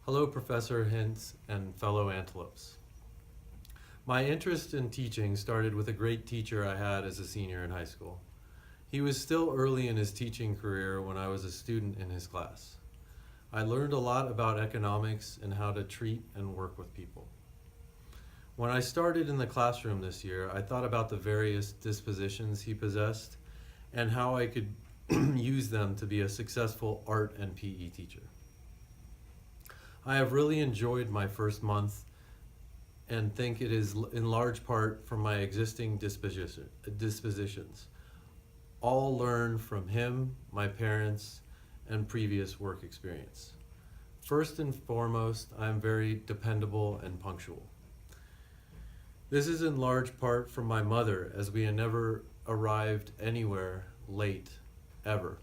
Hello, Professor Hintz and fellow antelopes. My interest in teaching started with a great teacher I had as a senior in high school. He was still early in his teaching career when I was a student in his class. I learned a lot about economics and how to treat and work with people. When I started in the classroom this year, I thought about the various dispositions he possessed and how I could use them to be a successful art and PE teacher. I have really enjoyed my first month and think it is in large part from my existing dispositions, all learned from him, my parents, and previous work experience. First and foremost, I am very dependable and punctual. This is in large part from my mother, as we had never arrived anywhere late, ever.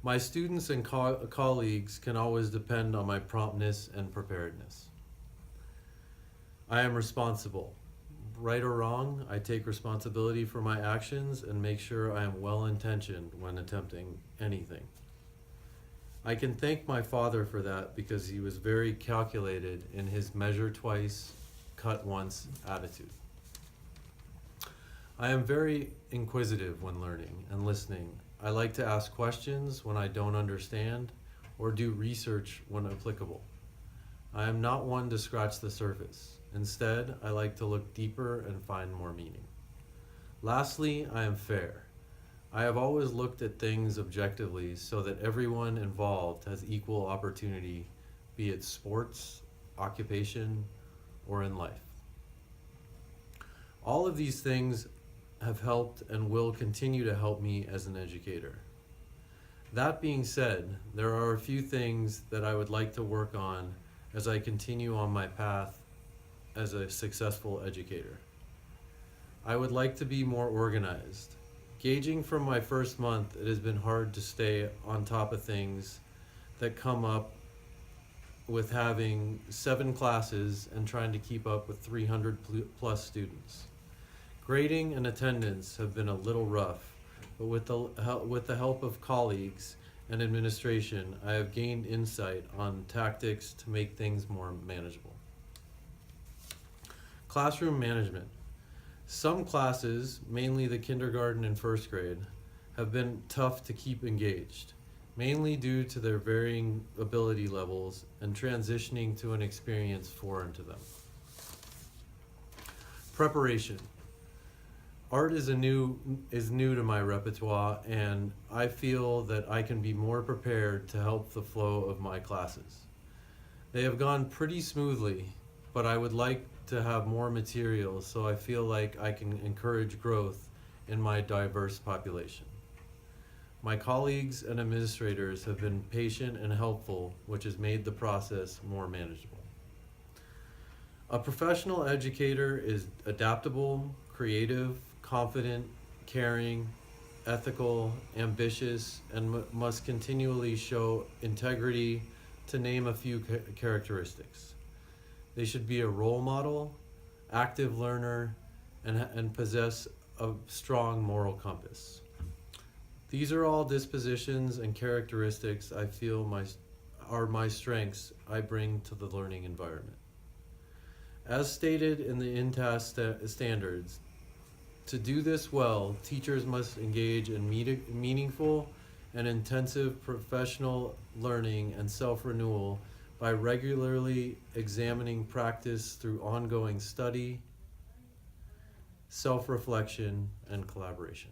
My students and colleagues can always depend on my promptness and preparedness. I am responsible. Right or wrong, I take responsibility for my actions and make sure I am well-intentioned when attempting anything. I can thank my father for that because he was very calculated in his measure twice, cut once attitude. I am very inquisitive when learning and listening. I like to ask questions when I don't understand or do research when applicable. I am not one to scratch the surface. Instead, I like to look deeper and find more meaning. Lastly, I am fair. I have always looked at things objectively so that everyone involved has equal opportunity, be it sports, occupation, or in life. All of these things have helped and will continue to help me as an educator. That being said, there are a few things that I would like to work on as I continue on my path as a successful educator. I would like to be more organized. Gauging from my first month, it has been hard to stay on top of things that come up with having 7 classes and trying to keep up with 300 plus students. Grading and attendance have been a little rough, but with the help of colleagues and administration, I have gained insight on tactics to make things more manageable. Classroom management. Some classes, mainly the kindergarten and first grade, have been tough to keep engaged, mainly due to their varying ability levels and transitioning to an experience foreign to them. Preparation. Art is new to my repertoire, and I feel that I can be more prepared to help the flow of my classes. They have gone pretty smoothly, but I would like to have more materials so I feel like I can encourage growth in my diverse population. My colleagues and administrators have been patient and helpful, which has made the process more manageable. A professional educator is adaptable, creative, confident, caring, ethical, ambitious, and must continually show integrity, to name a few characteristics. They should be a role model, active learner, and possess a strong moral compass. These are all dispositions and characteristics I feel are my strengths I bring to the learning environment. As stated in the INTAS standards, to do this well, teachers must engage in meaningful and intensive professional learning and self-renewal by regularly examining practice through ongoing study, self-reflection, and collaboration.